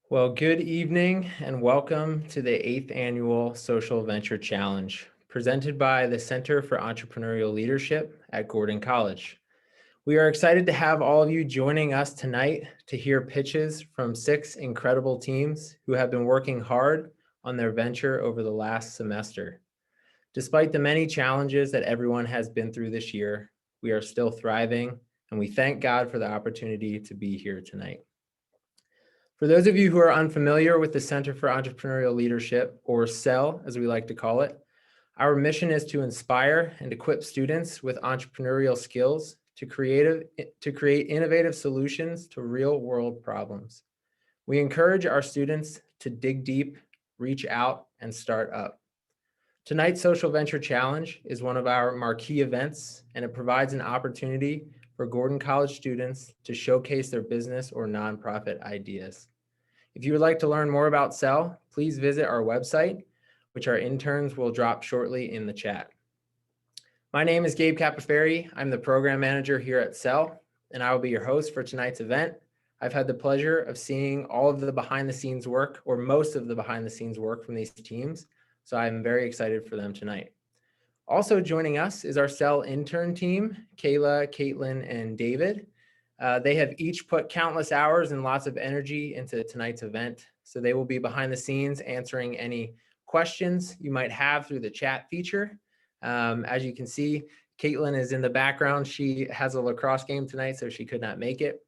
Well, good evening and welcome to the 8th Annual Social Venture Challenge, presented by the Center for Entrepreneurial Leadership at Gordon College. We are excited to have all of you joining us tonight to hear pitches from 6 incredible teams who have been working hard on their venture over the last semester. Despite the many challenges that everyone has been through this year, we are still thriving, and we thank God for the opportunity to be here tonight. For those of you who are unfamiliar with the Center for Entrepreneurial Leadership, or CEL as we like to call it, our mission is to inspire and equip students with entrepreneurial skills to create innovative solutions to real-world problems. We encourage our students to dig deep, reach out, and start up. Tonight's Social Venture Challenge is one of our marquee events, and it provides an opportunity for Gordon College students to showcase their business or nonprofit ideas. If you would like to learn more about CEL, please visit our website, which our interns will drop shortly in the chat. My name is Gabe Capaferri. I'm the program manager here at CEL, and I will be your host for tonight's event. I've had the pleasure of seeing all of the behind the scenes work, or most of the behind the scenes work from these teams, so I'm very excited for them tonight. Also joining us is our CEL intern team, Kayla, Caitlin, and David. They have each put countless hours and lots of energy into tonight's event, so they will be behind the scenes answering any questions you might have through the chat feature. As you can see, Caitlin is in the background. She has a lacrosse game tonight, so she could not make it.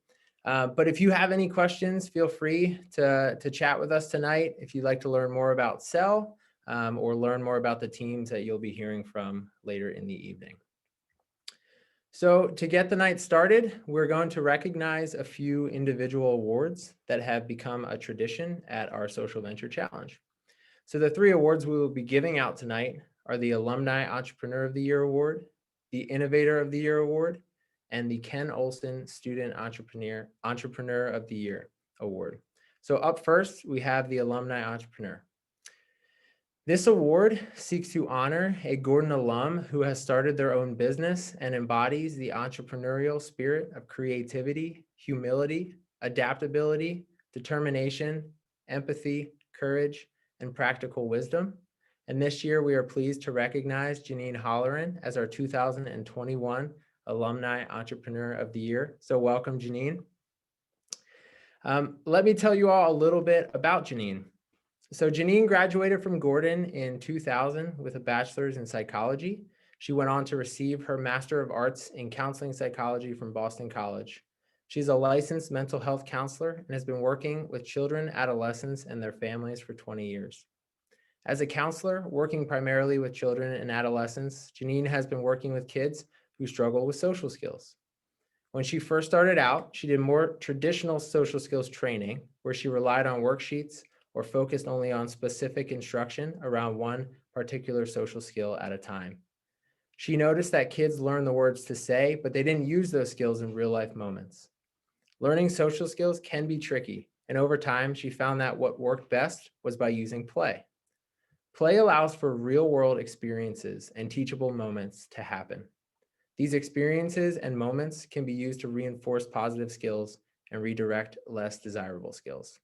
But if you have any questions, feel free to chat with us tonight. If you'd like to learn more about CEL, or learn more about the teams that you'll be hearing from later in the evening. So to get the night started, we're going to recognize a few individual awards that have become a tradition at our Social Venture Challenge. So the 3 awards we will be giving out tonight are the Alumni Entrepreneur of the Year Award, the Innovator of the Year Award, and the Ken Olson Student Entrepreneur of the Year Award. So up first, we have the Alumni Entrepreneur. This award seeks to honor a Gordon alum who has started their own business and embodies the entrepreneurial spirit of creativity, humility, adaptability, determination, empathy, courage, and practical wisdom. And this year, we are pleased to recognize Janine Holleran as our 2021 Alumni Entrepreneur of the Year. So welcome, Janine. Let me tell you all a little bit about Janine. So Janine graduated from Gordon in 2000 with a bachelor's in psychology. She went on to receive her Master of Arts in Counseling Psychology from Boston College. She's a licensed mental health counselor and has been working with children, adolescents, and their families for 20 years. As a counselor, working primarily with children and adolescents, Janine has been working with kids who struggle with social skills. When she first started out, she did more traditional social skills training, where she relied on worksheets or focused only on specific instruction around one particular social skill at a time. She noticed that kids learn the words to say, but they didn't use those skills in real life moments. Learning social skills can be tricky, and over time, she found that what worked best was by using play. Play allows for real world experiences and teachable moments to happen. These experiences and moments can be used to reinforce positive skills and redirect less desirable skills.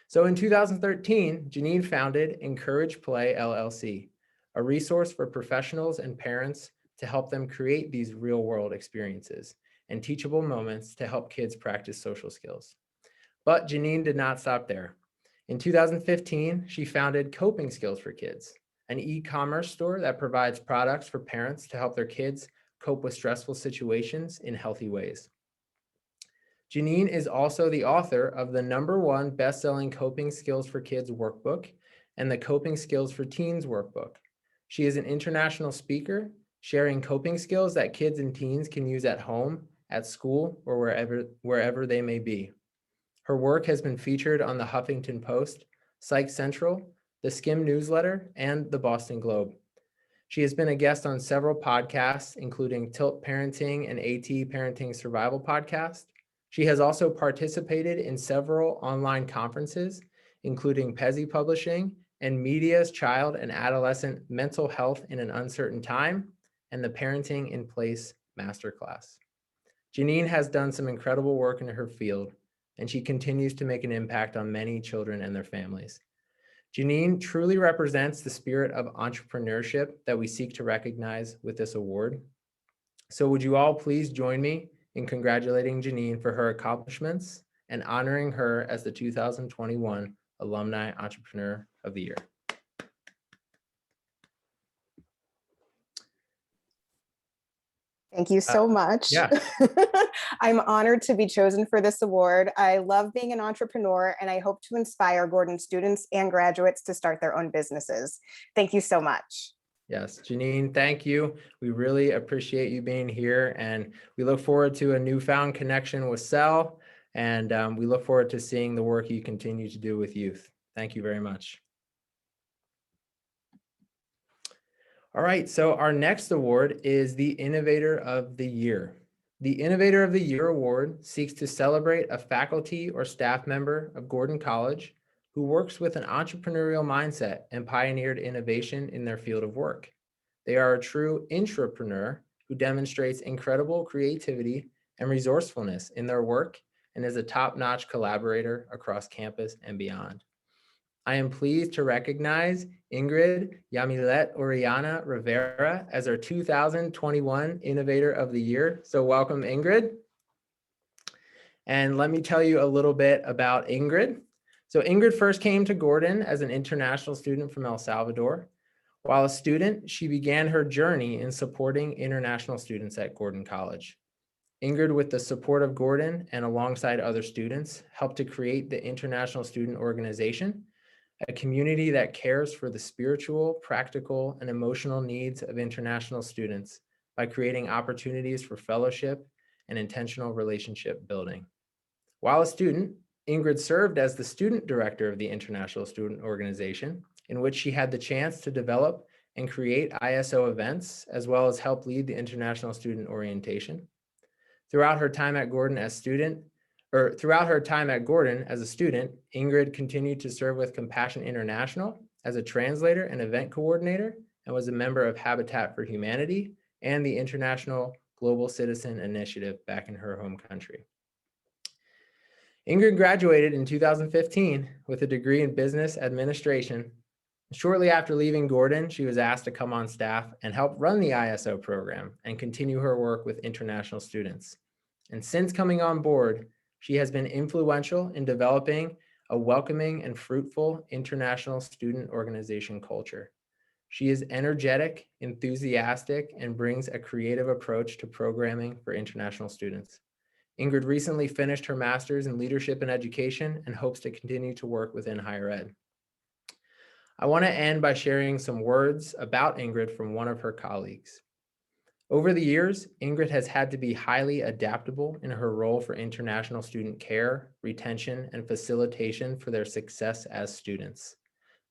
So in 2013, Janine founded Encourage Play LLC, a resource for professionals and parents to help them create these real world experiences and teachable moments to help kids practice social skills. But Janine did not stop there. In 2015, she founded Coping Skills for Kids, an e-commerce store that provides products for parents to help their kids cope with stressful situations in healthy ways. Janine is also the author of the #1 best-selling Coping Skills for Kids workbook and the Coping Skills for Teens workbook. She is an international speaker, sharing coping skills that kids and teens can use at home, at school, or wherever they may be. Her work has been featured on the Huffington Post, Psych Central, the Skim newsletter, and the Boston Globe. She has been a guest on several podcasts, including Tilt Parenting and AT Parenting Survival podcast. She has also participated in several online conferences, including Pezzi Publishing and Media's Child and Adolescent Mental Health in an Uncertain Time and the Parenting in Place Masterclass. Janine has done some incredible work in her field, and she continues to make an impact on many children and their families. Janine truly represents the spirit of entrepreneurship that we seek to recognize with this award. So would you all please join me in congratulating Janine for her accomplishments and honoring her as the 2021 Alumni Entrepreneur of the Year. Thank you so much. Yeah. I'm honored to be chosen for this award. I love being an entrepreneur, and I hope to inspire Gordon students and graduates to start their own businesses. Thank you so much. Yes, Janine, thank you. We really appreciate you being here, and we look forward to a newfound connection with Sel, and we look forward to seeing the work you continue to do with youth. Thank you very much. All right, so our next award is the Innovator of the Year. The Innovator of the Year award seeks to celebrate a faculty or staff member of Gordon College who works with an entrepreneurial mindset and pioneered innovation in their field of work. They are a true intrapreneur who demonstrates incredible creativity and resourcefulness in their work and is a top-notch collaborator across campus and beyond. I am pleased to recognize Ingrid Yamilet Oriana Rivera as our 2021 Innovator of the Year. So welcome, Ingrid. And let me tell you a little bit about Ingrid. So Ingrid first came to Gordon as an international student from El Salvador. While a student, she began her journey in supporting international students at Gordon College. Ingrid, with the support of Gordon and alongside other students, helped to create the International Student Organization, a community that cares for the spiritual, practical, and emotional needs of international students by creating opportunities for fellowship and intentional relationship building. While a student, Ingrid served as the student director of the International Student Organization, in which she had the chance to develop and create ISO events, as well as help lead the International Student Orientation. Throughout her time at Gordon as a student, Ingrid continued to serve with Compassion International as a translator and event coordinator, and was a member of Habitat for Humanity and the International Global Citizen Initiative back in her home country. Ingrid graduated in 2015 with a degree in business administration. Shortly after leaving Gordon, she was asked to come on staff and help run the ISO program and continue her work with international students. And since coming on board, she has been influential in developing a welcoming and fruitful international student organization culture. She is energetic, enthusiastic, and brings a creative approach to programming for international students. Ingrid recently finished her master's in leadership and education and hopes to continue to work within higher ed. I want to end by sharing some words about Ingrid from one of her colleagues. Over the years, Ingrid has had to be highly adaptable in her role for international student care, retention, and facilitation for their success as students.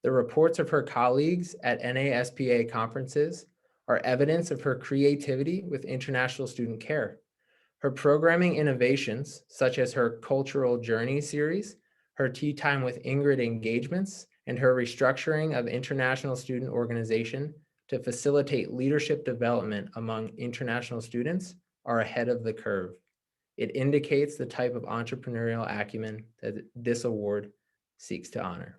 The reports of her colleagues at NASPA conferences are evidence of her creativity with international student care. Her programming innovations, such as her Cultural Journey series, her Tea Time with Ingrid engagements, and her restructuring of international student organization to facilitate leadership development among international students, are ahead of the curve. It indicates the type of entrepreneurial acumen that this award seeks to honor.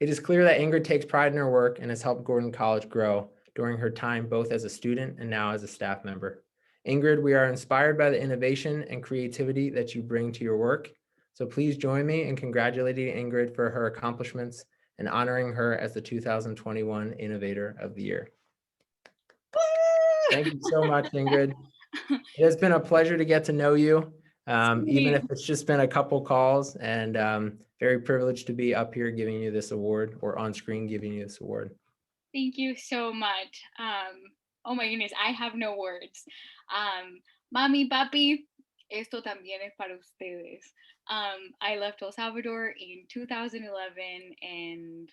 It is clear that Ingrid takes pride in her work and has helped Gordon College grow during her time both as a student and now as a staff member. Ingrid, we are inspired by the innovation and creativity that you bring to your work. So please join me in congratulating Ingrid for her accomplishments and honoring her as the 2021 Innovator of the Year. Thank you so much, Ingrid. It has been a pleasure to get to know you, even if it's just been a couple calls, and very privileged to be up here giving you this award, or on screen giving you this award. Thank you so much. Oh my goodness, I have no words. Mami, papi, esto también es para ustedes. I left El Salvador in 2011, and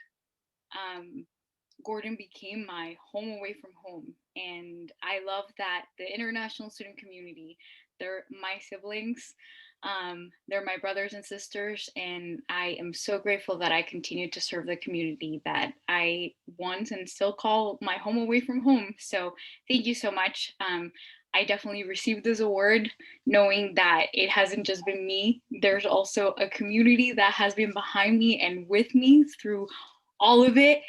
Gordon became my home away from home. And I love that the international student community, they're my siblings, they're my brothers and sisters, and I am so grateful that I continue to serve the community that I once and still call my home away from home. So thank you so much. I definitely received this award knowing that it hasn't just been me. There's also a community that has been behind me and with me through all of it.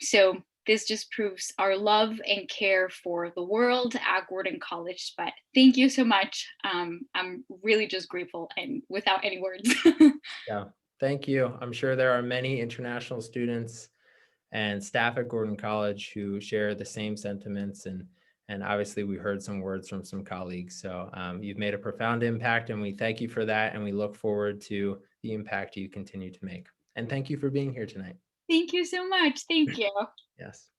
So this just proves our love and care for the world at Gordon College. But thank you so much. I'm really just grateful and without any words. Yeah, thank you. I'm sure there are many international students and staff at Gordon College who share the same sentiments, and obviously we heard some words from some colleagues. So you've made a profound impact, and we thank you for that, and we look forward to the impact you continue to make. And thank you for being here tonight. Thank you so much. Thank you. Yes.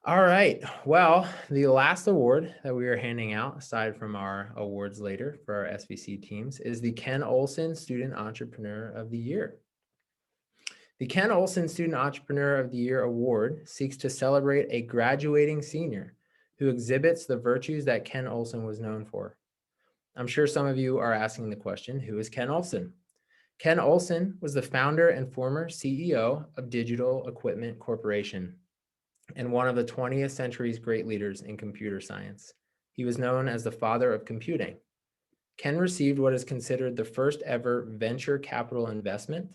All right. Well, the last award that we are handing out, aside from our awards later for our SVC teams, is the Ken Olson Student Entrepreneur of the Year. The Ken Olson Student Entrepreneur of the Year Award seeks to celebrate a graduating senior who exhibits the virtues that Ken Olson was known for. I'm sure some of you are asking the question, who is Ken Olson? Ken Olson was the founder and former CEO of Digital Equipment Corporation and one of the 20th century's great leaders in computer science. He was known as the father of computing. Ken received what is considered the first ever venture capital investment,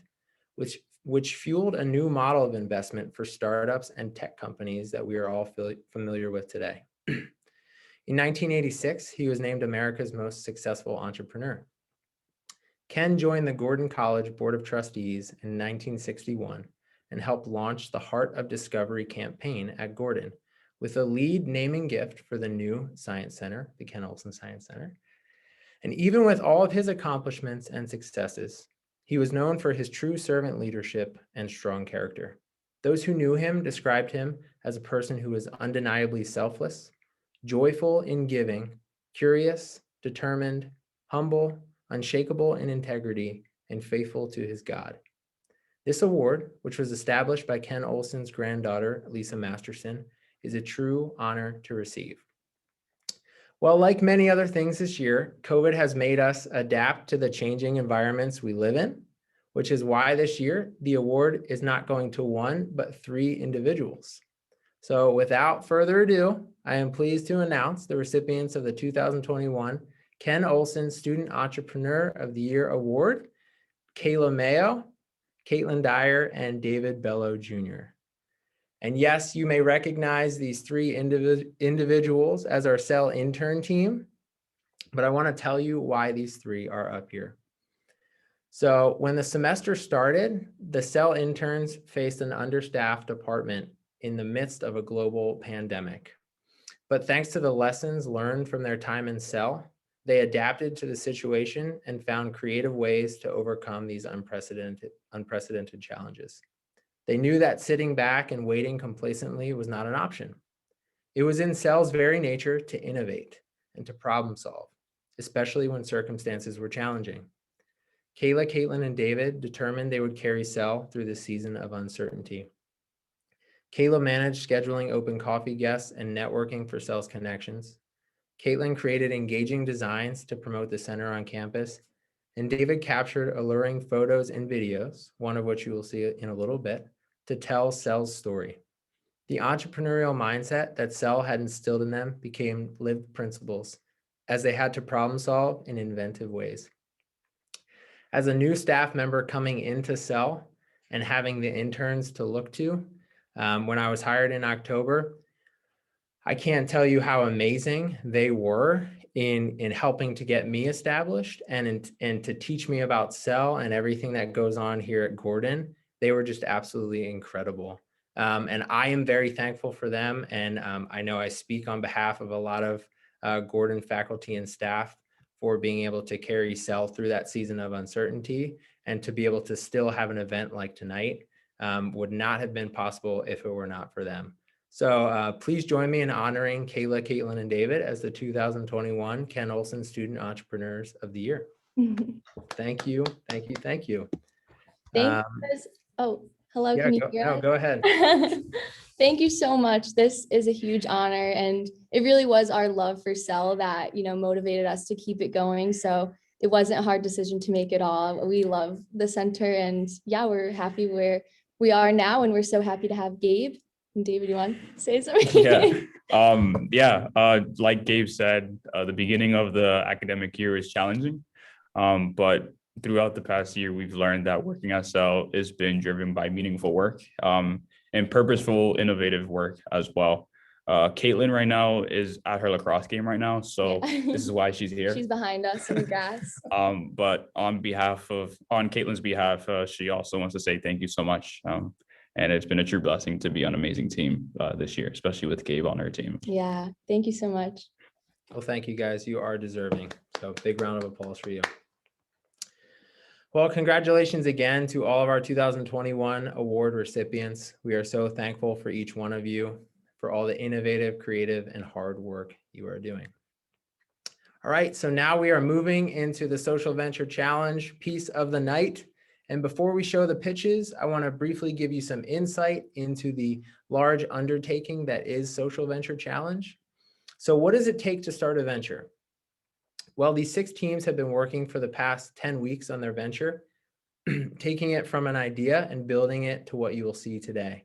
which fueled a new model of investment for startups and tech companies that we are all familiar with today. In 1986, he was named America's most successful entrepreneur. Ken joined the Gordon College Board of Trustees in 1961 and helped launch the Heart of Discovery campaign at Gordon with a lead naming gift for the new Science Center, the Ken Olson Science Center. And even with all of his accomplishments and successes, he was known for his true servant leadership and strong character. Those who knew him described him as a person who was undeniably selfless, joyful in giving, curious, determined, humble, unshakable in integrity, and faithful to his God. This award, which was established by Ken Olson's granddaughter, Lisa Masterson, is a true honor to receive. Well, like many other things this year, COVID has made us adapt to the changing environments we live in, which is why this year the award is not going to one, but 3 individuals. So without further ado, I am pleased to announce the recipients of the 2021 Ken Olson Student Entrepreneur of the Year Award, Kayla Mayo, Caitlin Dyer, and David Bello Jr. And yes, you may recognize these 3 individuals as our CEL intern team, but I want to tell you why these 3 are up here. So when the semester started, the CEL interns faced an understaffed department in the midst of a global pandemic. But thanks to the lessons learned from their time in CEL, they adapted to the situation and found creative ways to overcome these unprecedented challenges. They knew that sitting back and waiting complacently was not an option. It was in CEL's very nature to innovate and to problem solve, especially when circumstances were challenging. Kayla, Caitlin, and David determined they would carry CEL through the season of uncertainty. Kayla managed scheduling open coffee guests and networking for CEL's connections. Caitlin created engaging designs to promote the center on campus. And David captured alluring photos and videos, one of which you will see in a little bit, to tell CEL's story. The entrepreneurial mindset that CEL had instilled in them became lived principles as they had to problem solve in inventive ways. As a new staff member coming into CEL and having the interns to look to, when I was hired in October, I can't tell you how amazing they were in helping to get me established and to teach me about CEL and everything that goes on here at Gordon. They were just absolutely incredible. And I am very thankful for them. And I know I speak on behalf of a lot of Gordon faculty and staff for being able to carry CEL through that season of uncertainty and to be able to still have an event like tonight would not have been possible if it were not for them. So please join me in honoring Kayla, Caitlin, and David as the 2021 Ken Olson Student Entrepreneurs of the Year. Thank you, thank you, thank you. Thank you guys. Oh, hello, Yeah, can you hear us? go ahead. Thank you so much. This is a huge honor, and it really was our love for CEL that, motivated us to keep it going. So it wasn't a hard decision to make it all. We love the center, and yeah, we're happy where we are now, and we're so happy to have Gabe. And David, you want to say something? Like Gabe said, the beginning of the academic year is challenging, but throughout the past year, we've learned that working at CEL has been driven by meaningful work and purposeful, innovative work as well. Caitlin right now is at her lacrosse game right now, so this is why she's here. She's behind us in the grass. But on Caitlin's behalf, she also wants to say thank you so much. And it's been a true blessing to be on an amazing team this year, especially with Gabe on her team. Yeah, thank you so much. Well, thank you guys. You are deserving. So big round of applause for you. Well, congratulations again to all of our 2021 award recipients. We are so thankful for each one of you, for all the innovative, creative, and hard work you are doing. All right, so now we are moving into the Social Venture Challenge piece of the night. And before we show the pitches, I want to briefly give you some insight into the large undertaking that is Social Venture Challenge. So what does it take to start a venture? Well, these 6 teams have been working for the past 10 weeks on their venture, taking it from an idea and building it to what you will see today.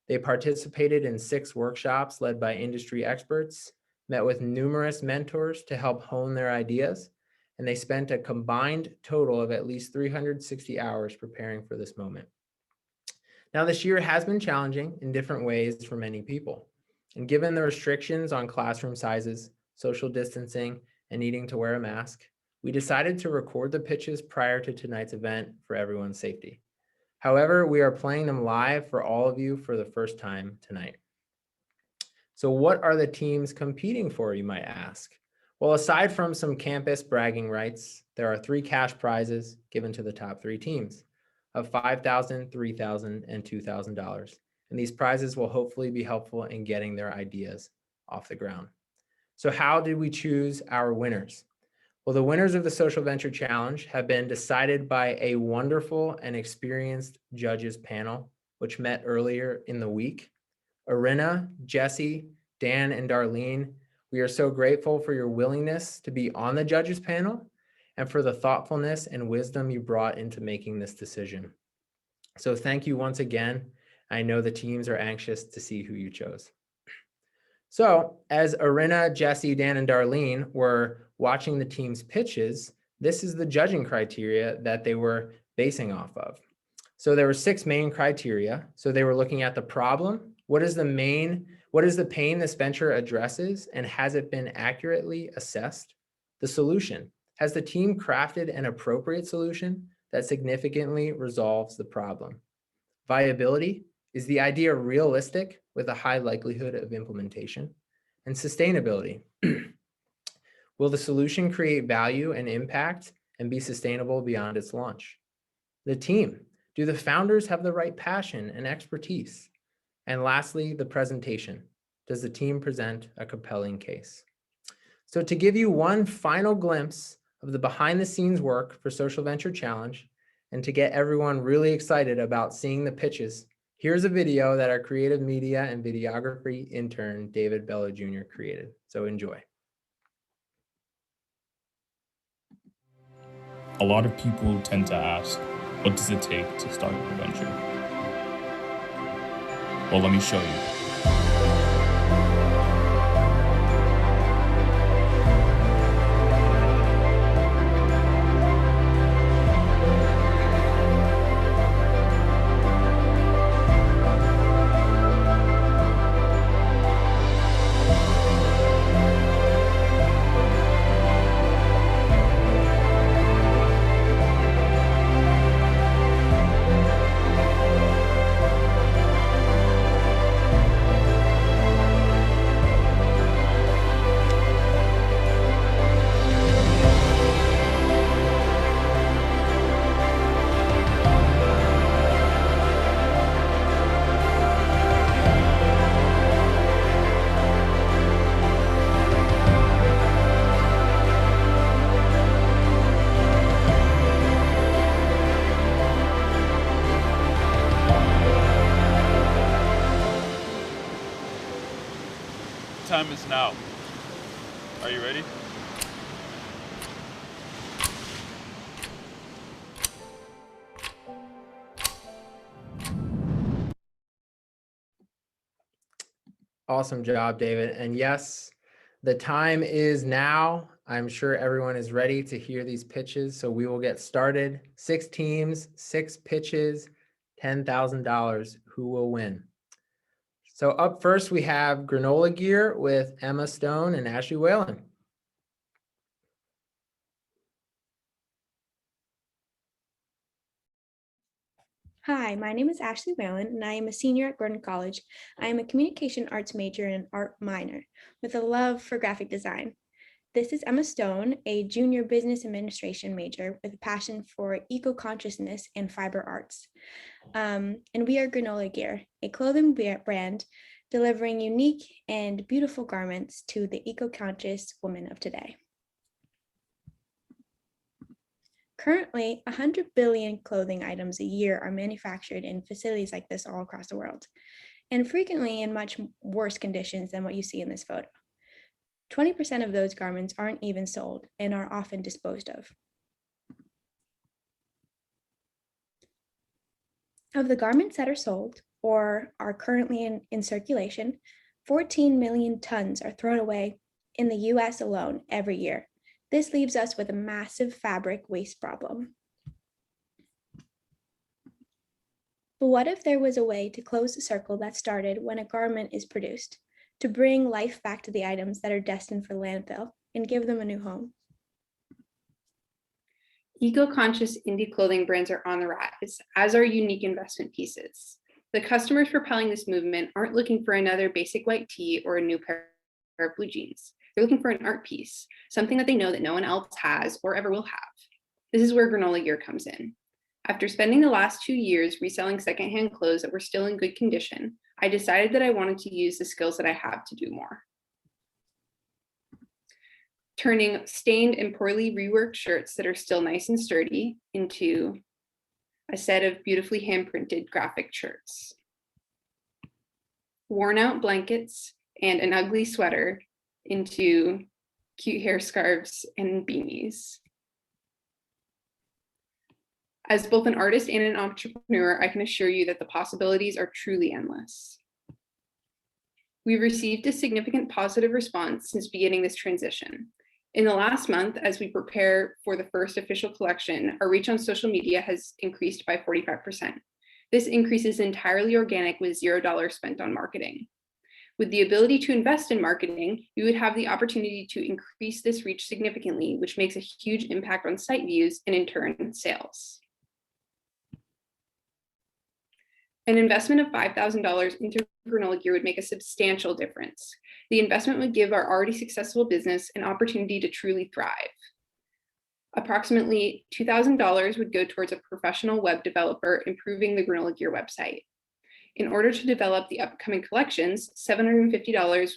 They participated in 6 workshops led by industry experts, met with numerous mentors to help hone their ideas, and they spent a combined total of at least 360 hours preparing for this moment. Now, this year has been challenging in different ways for many people. And given the restrictions on classroom sizes, social distancing, and needing to wear a mask, we decided to record the pitches prior to tonight's event for everyone's safety. However, we are playing them live for all of you for the first time tonight. So what are the teams competing for, you might ask? Well, aside from some campus bragging rights, there are 3 cash prizes given to the top 3 teams of $5,000, $3,000, and $2,000. And these prizes will hopefully be helpful in getting their ideas off the ground. So how did we choose our winners? Well, the winners of the Social Venture Challenge have been decided by a wonderful and experienced judges panel, which met earlier in the week. Arina, Jesse, Dan, and Darlene We are so grateful for your willingness to be on the judges panel and for the thoughtfulness and wisdom you brought into making this decision. So thank you once again. I know the teams are anxious to see who you chose. So as Arina, Jesse, Dan, and Darlene were watching the team's pitches, this is the judging criteria that they were basing off of. So there were 6 main criteria. So they were looking at the problem. What is the pain this venture addresses, and has it been accurately assessed? The solution. Has the team crafted an appropriate solution that significantly resolves the problem? Viability. Is the idea realistic with a high likelihood of implementation? And sustainability. Will the solution create value and impact and be sustainable beyond its launch? The team. Do the founders have the right passion and expertise? And lastly, the presentation. Does the team present a compelling case? So to give you one final glimpse of the behind the scenes work for Social Venture Challenge, and to get everyone really excited about seeing the pitches, here's a video that our creative media and videography intern, David Bello Jr. created. So enjoy. A lot of people tend to ask, what does it take to start a venture? Well, let me show you. Time is now. Are you ready? Awesome job, David. And yes, the time is now. I'm sure everyone is ready to hear these pitches. So we will get started. 6 teams, 6 pitches, $10,000. Who will win? So up first, we have Granola Gear with Emma Stone and Ashley Whalen. Hi, my name is Ashley Whalen, and I am a senior at Gordon College. I am a communication arts major and an art minor with a love for graphic design. This is Emma Stone, a junior business administration major with a passion for eco-consciousness and fiber arts. And we are Granola Gear, a clothing brand delivering unique and beautiful garments to the eco-conscious women of today. Currently, 100 billion clothing items a year are manufactured in facilities like this all across the world, and frequently in much worse conditions than what you see in this photo. 20% of those garments aren't even sold and are often disposed of. Of the garments that are sold or are currently in circulation, 14 million tons are thrown away in the US alone every year. This leaves us with a massive fabric waste problem. But what if there was a way to close the circle that started when a garment is produced, to bring life back to the items that are destined for landfill and give them a new home? Eco-conscious indie clothing brands are on the rise, as are unique investment pieces. The customers propelling this movement aren't looking for another basic white tee or a new pair of blue jeans. They're looking for an art piece, something that they know that no one else has or ever will have. This is where Granola Gear comes in. After spending the last 2 years reselling secondhand clothes that were still in good condition, I decided that I wanted to use the skills that I have to do more. Turning stained and poorly reworked shirts that are still nice and sturdy into a set of beautifully hand-printed graphic shirts. Worn out blankets and an ugly sweater into cute hair scarves and beanies. As both an artist and an entrepreneur, I can assure you that the possibilities are truly endless. We've received a significant positive response since beginning this transition. In the last month, as we prepare for the first official collection, our reach on social media has increased by 45%. This increase is entirely organic with $0 spent on marketing. With the ability to invest in marketing, we would have the opportunity to increase this reach significantly, which makes a huge impact on site views and in turn, sales. An investment of $5,000 into granola gear would make a substantial difference. The investment would give our already successful business an opportunity to truly thrive. Approximately $2,000 would go towards a professional web developer improving the granola gear website. In order to develop the upcoming collections, $750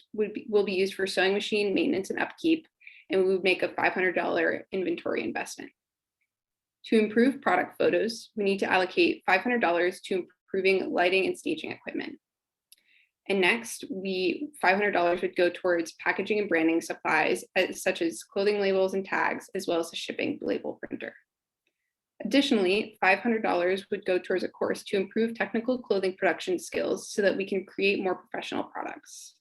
will be used for sewing machine maintenance and upkeep, and we would make a $500 inventory investment. To improve product photos, we need to allocate $500 to improving lighting and staging equipment. And next, $500 would go towards packaging and branding supplies, such as clothing labels and tags, as well as a shipping label printer. Additionally, $500 would go towards a course to improve technical clothing production skills so that we can create more professional products.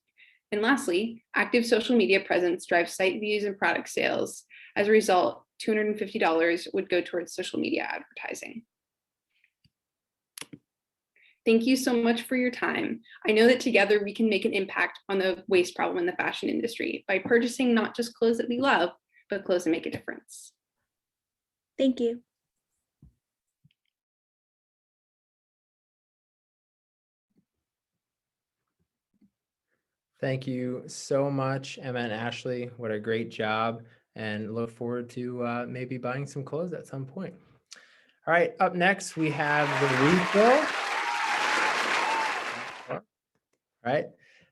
And lastly, active social media presence drives site views and product sales. As a result, $250 would go towards social media advertising. Thank you so much for your time. I know that together we can make an impact on the waste problem in the fashion industry by purchasing not just clothes that we love, but clothes that make a difference. Thank you. Thank you so much, Emma and Ashley. What a great job, and look forward to maybe buying some clothes at some point. All right, up next we have the refill. All right.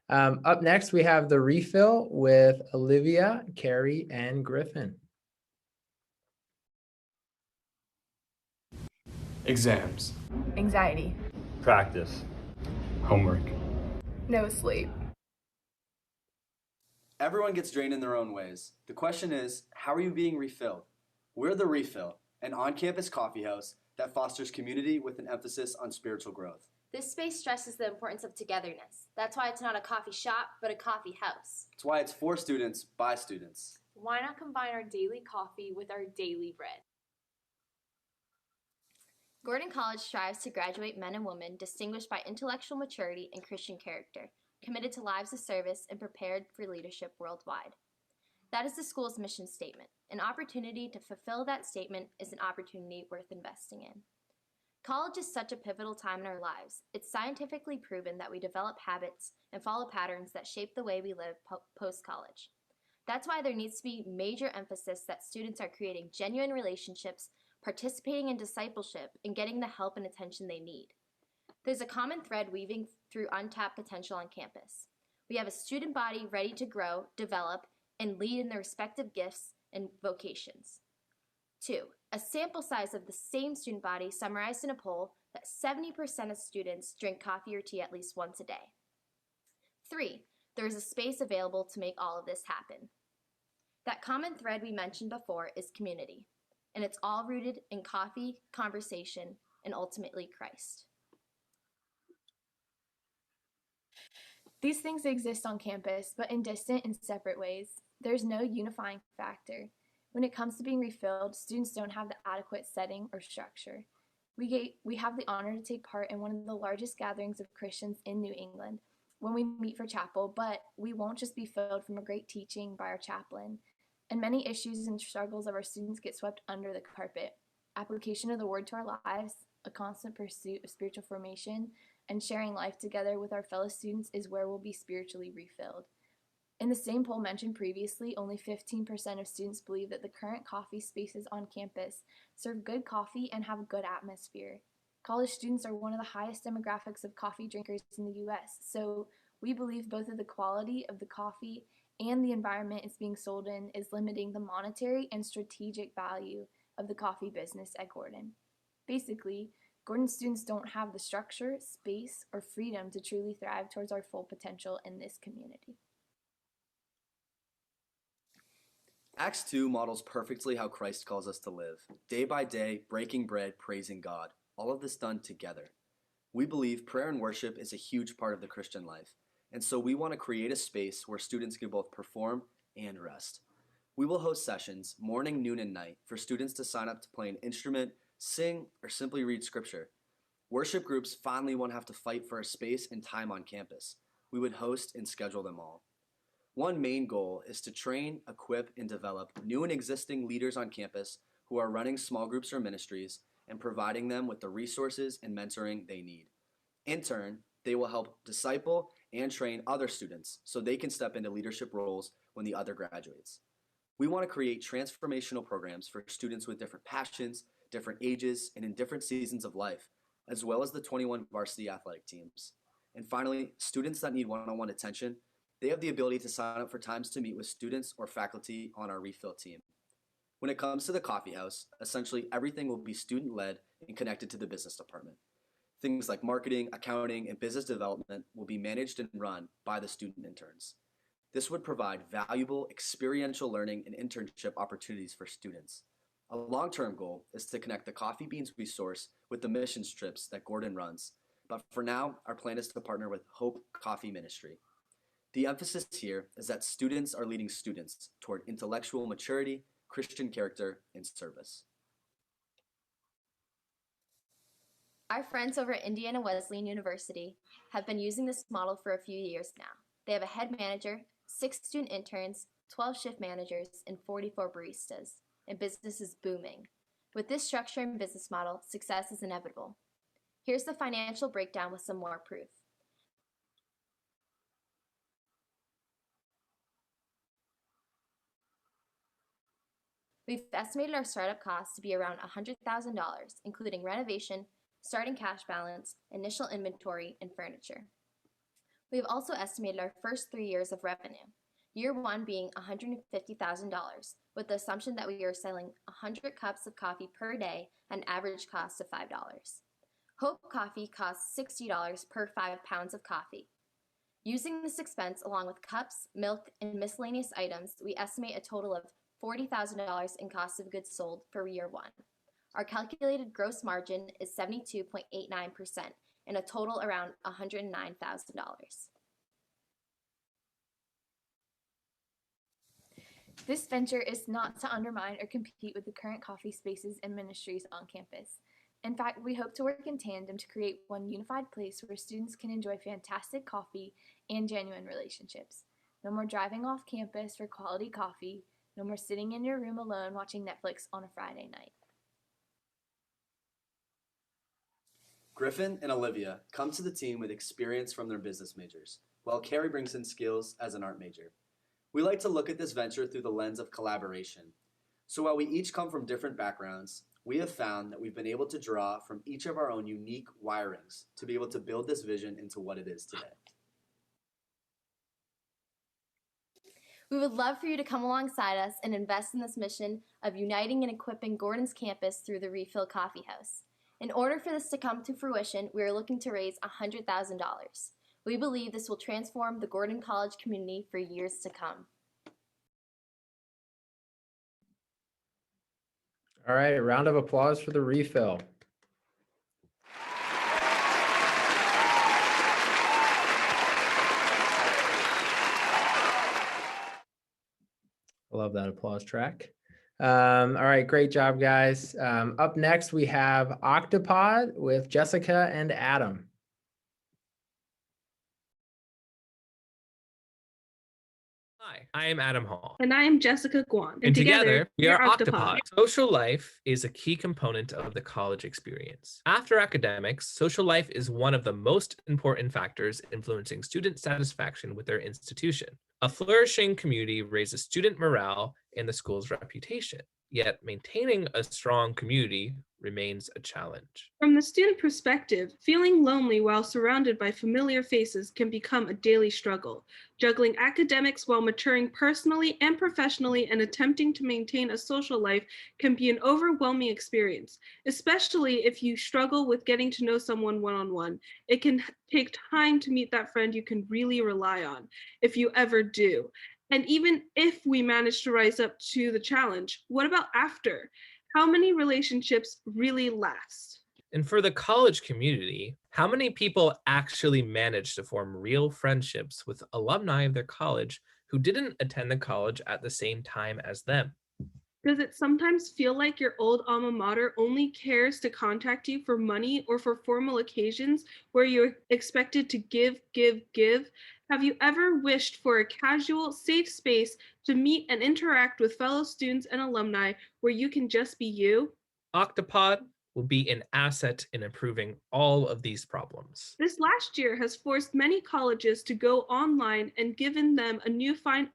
Up next, we have the refill with Olivia, Carrie, and Griffin. Exams. Anxiety. Practice. Homework. No sleep. Everyone gets drained in their own ways. The question is, how are you being refilled? We're The Refill, an on-campus coffee house that fosters community with an emphasis on spiritual growth. This space stresses the importance of togetherness. That's why it's not a coffee shop, but a coffee house. It's why it's for students, by students. Why not combine our daily coffee with our daily bread? Gordon College strives to graduate men and women distinguished by intellectual maturity and Christian character, committed to lives of service and prepared for leadership worldwide. That is the school's mission statement. An opportunity to fulfill that statement is an opportunity worth investing in. College is such a pivotal time in our lives. It's scientifically proven that we develop habits and follow patterns that shape the way we live post-college. That's why there needs to be major emphasis that students are creating genuine relationships, participating in discipleship, and getting the help and attention they need. There's a common thread weaving through untapped potential on campus. We have a student body ready to grow, develop, and lead in their respective gifts and vocations. 2, a sample size of the same student body summarized in a poll that 70% of students drink coffee or tea at least once a day. 3, there is a space available to make all of this happen. That common thread we mentioned before is community, and it's all rooted in coffee, conversation, and ultimately Christ. These things exist on campus, but in distant and separate ways. There's no unifying factor. When it comes to being refilled, students don't have the adequate setting or structure. We have the honor to take part in one of the largest gatherings of Christians in New England when we meet for chapel, but we won't just be filled from a great teaching by our chaplain. And many issues and struggles of our students get swept under the carpet. Application of the word to our lives, a constant pursuit of spiritual formation, and sharing life together with our fellow students is where we'll be spiritually refilled. In the same poll mentioned previously, only 15% of students believe that the current coffee spaces on campus serve good coffee and have a good atmosphere. College students are one of the highest demographics of coffee drinkers in the US, so we believe both of the quality of the coffee and the environment it's being sold in is limiting the monetary and strategic value of the coffee business at Gordon. Basically, Gordon students don't have the structure, space, or freedom to truly thrive towards our full potential in this community. Acts 2 models perfectly how Christ calls us to live, day by day, breaking bread, praising God, all of this done together. We believe prayer and worship is a huge part of the Christian life, and so we want to create a space where students can both perform and rest. We will host sessions morning, noon, and night for students to sign up to play an instrument, sing, or simply read scripture. Worship groups finally won't have to fight for a space and time on campus. We would host and schedule them all. One main goal is to train, equip, and develop new and existing leaders on campus who are running small groups or ministries and providing them with the resources and mentoring they need. In turn, they will help disciple and train other students so they can step into leadership roles when the other graduates. We want to create transformational programs for students with different passions, different ages, and in different seasons of life, as well as the 21 varsity athletic teams. And finally, students that need one-on-one attention, they have the ability to sign up for times to meet with students or faculty on our refill team. When it comes to the coffee house, essentially everything will be student-led and connected to the business department. Things like marketing, accounting, and business development will be managed and run by the student interns. This would provide valuable experiential learning and internship opportunities for students. A long-term goal is to connect the coffee beans we source with the missions trips that Gordon runs. But for now, our plan is to partner with Hope Coffee Ministry. The emphasis here is that students are leading students toward intellectual maturity, Christian character, and service. Our friends over at Indiana Wesleyan University have been using this model for a few years now. They have a head manager, 6 student interns, 12 shift managers, and 44 baristas, and business is booming. With this structure and business model, success is inevitable. Here's the financial breakdown with some more proof. We've estimated our startup costs to be around $100,000, including renovation, starting cash balance, initial inventory, and furniture. We have also estimated our first 3 years of revenue, year 1 being $150,000, with the assumption that we are selling 100 cups of coffee per day at an average cost of $5. Hope Coffee costs $60 per 5 pounds of coffee. Using this expense along with cups, milk, and miscellaneous items, we estimate a total of $40,000 in cost of goods sold for year 1. Our calculated gross margin is 72.89% and a total around $109,000. This venture is not to undermine or compete with the current coffee spaces and ministries on campus. In fact, we hope to work in tandem to create one unified place where students can enjoy fantastic coffee and genuine relationships. No more driving off campus for quality coffee. No more sitting in your room alone watching Netflix on a Friday night. Griffin and Olivia come to the team with experience from their business majors, while Carrie brings in skills as an art major. We like to look at this venture through the lens of collaboration. So while we each come from different backgrounds, we have found that we've been able to draw from each of our own unique wirings to be able to build this vision into what it is today. We would love for you to come alongside us and invest in this mission of uniting and equipping Gordon's campus through the Refill Coffee House. In order for this to come to fruition, we are looking to raise $100,000. We believe this will transform the Gordon College community for years to come. All right, a round of applause for the Refill. I love that applause track. All right, great job, guys. Up next, we have Octopod with Jessica and Adam. Hi, I am Adam Hall. And I am Jessica Guan. And together, we are Octopod. Social life is a key component of the college experience. After academics, social life is one of the most important factors influencing student satisfaction with their institution. A flourishing community raises student morale and the school's reputation, yet maintaining a strong community remains a challenge. From the student perspective, feeling lonely while surrounded by familiar faces can become a daily struggle. Juggling academics while maturing personally and professionally and attempting to maintain a social life can be an overwhelming experience, especially if you struggle with getting to know someone one-on-one. It can take time to meet that friend you can really rely on, if you ever do. And even if we manage to rise up to the challenge, what about after? How many relationships really last? And for the college community, how many people actually manage to form real friendships with alumni of their college who didn't attend the college at the same time as them? Does it sometimes feel like your old alma mater only cares to contact you for money or for formal occasions where you're expected to give, give, give? Have you ever wished for a casual, safe space to meet and interact with fellow students and alumni where you can just be you? Octopod will be an asset in improving all of these problems. This last year has forced many colleges to go online and given them a newfound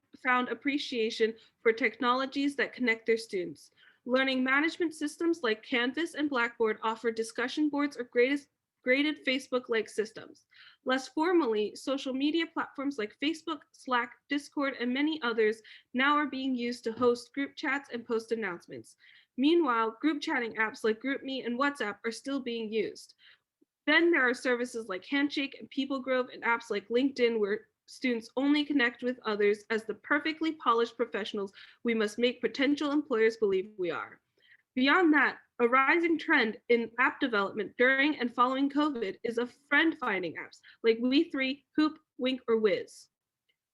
appreciation for technologies that connect their students. Learning management systems like Canvas and Blackboard offer discussion boards or graded Facebook-like systems. Less formally, social media platforms like Facebook, Slack, Discord, and many others now are being used to host group chats and post announcements. Meanwhile, group chatting apps like GroupMe and WhatsApp are still being used. Then there are services like Handshake and PeopleGrove and apps like LinkedIn where students only connect with others as the perfectly polished professionals we must make potential employers believe we are. Beyond that, a rising trend in app development during and following COVID is of friend-finding apps like We3, Hoop, Wink, or Wiz.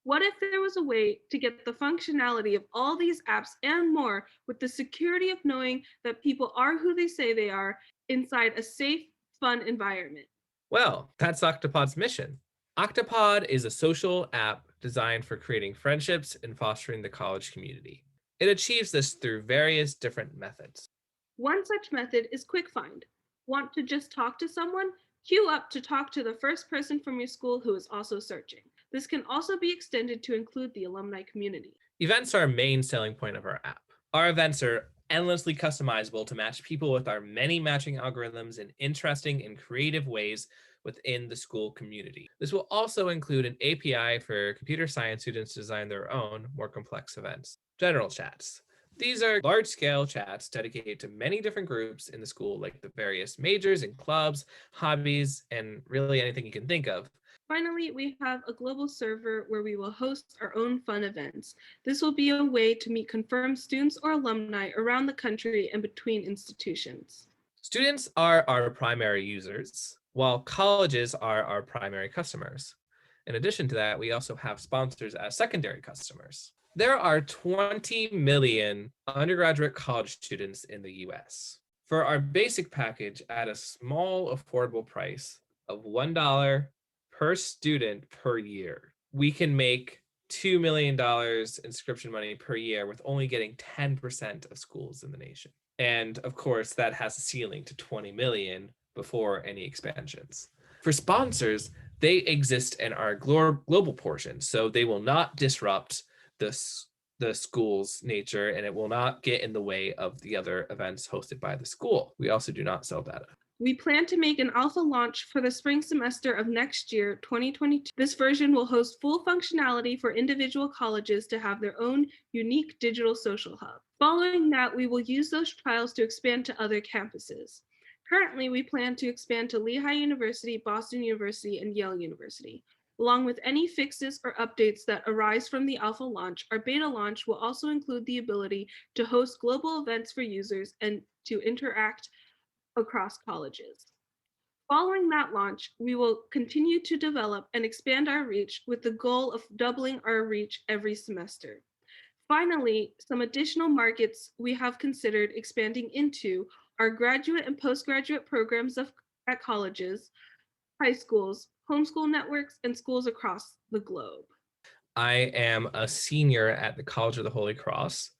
What if there was a way to get the functionality of all these apps and more with the security of knowing that people are who they say they are inside a safe, fun environment? Well, that's Octopod's mission. Octopod is a social app designed for creating friendships and fostering the college community. It achieves this through various different methods. One such method is Quick Find. Want to just talk to someone? Queue up to talk to the first person from your school who is also searching. This can also be extended to include the alumni community. Events are a main selling point of our app. Our events are endlessly customizable to match people with our many matching algorithms in interesting and creative ways within the school community. This will also include an API for computer science students to design their own, more complex events. General chats. These are large-scale chats dedicated to many different groups in the school, like the various majors and clubs, hobbies, and really anything you can think of. Finally, we have a global server where we will host our own fun events. This will be a way to meet confirmed students or alumni around the country and between institutions. Students are our primary users, while colleges are our primary customers. In addition to that, we also have sponsors as secondary customers. There are 20 million undergraduate college students in the US. For our basic package at a small, affordable price of $1 per student per year, we can make $2 million in subscription money per year with only getting 10% of schools in the nation. And of course, that has a ceiling to 20 million before any expansions. For sponsors, they exist in our global portion, so they will not disrupt the school's nature, and it will not get in the way of the other events hosted by the school. We also do not sell data. We plan to make an alpha launch for the spring semester of next year, 2022. This version will host full functionality for individual colleges to have their own unique digital social hub. Following that, we will use those trials to expand to other campuses. Currently, we plan to expand to Lehigh University, Boston University, and Yale University. Along with any fixes or updates that arise from the alpha launch, our beta launch will also include the ability to host global events for users and to interact across colleges. Following that launch, we will continue to develop and expand our reach with the goal of doubling our reach every semester. Finally, some additional markets we have considered expanding into are graduate and postgraduate programs at colleges, high schools, homeschool networks, and schools across the globe. I am a senior at the College of the Holy Cross,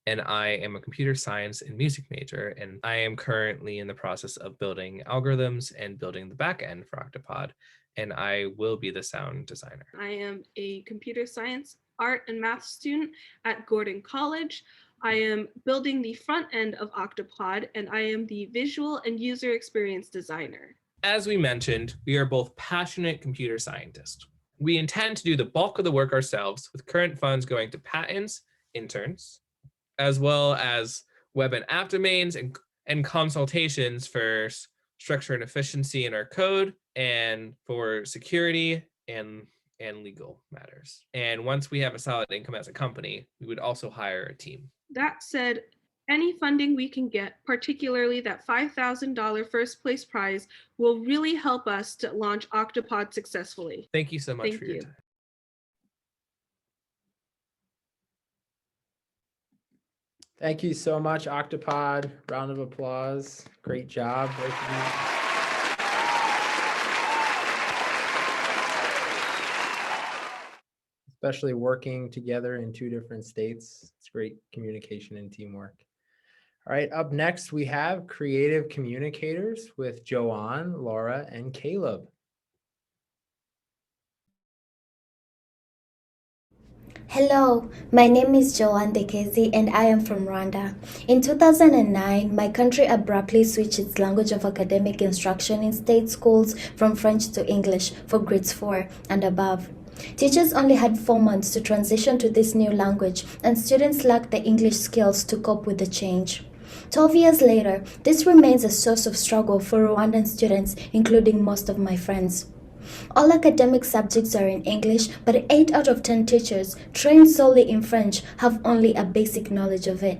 and I am a computer science and music major, and I am currently in the process of building algorithms and building the back end for Octopod, and I will be the sound designer. I am a computer science, art, and math student at Gordon College. I am building the front end of Octopod, and I am the visual and user experience designer. As we mentioned, we are both passionate computer scientists. We intend to do the bulk of the work ourselves, with current funds going to patents, interns, as well as web and app domains and consultations for structure and efficiency in our code and for security and and legal matters. And once we have a solid income as a company, we would also hire a team. That said, any funding we can get, particularly that $5,000 first place prize, will really help us to launch Octopod successfully. Thank you so much Thank for your you. time. Thank you so much, Octopod. Round of applause. Great job. Especially working together in 2 different states. It's great communication and teamwork. All right, up next we have Creative Communicators with Joanne, Laura, and Caleb. Hello, my name is Joanne Dekezi and I am from Rwanda. In 2009, my country abruptly switched its language of academic instruction in state schools from French to English for grades 4 and above. Teachers only had 4 months to transition to this new language, and students lacked the English skills to cope with the change. 12 years later, this remains a source of struggle for Rwandan students, including most of my friends. All academic subjects are in English, but 8 out of 10 teachers trained solely in French have only a basic knowledge of it.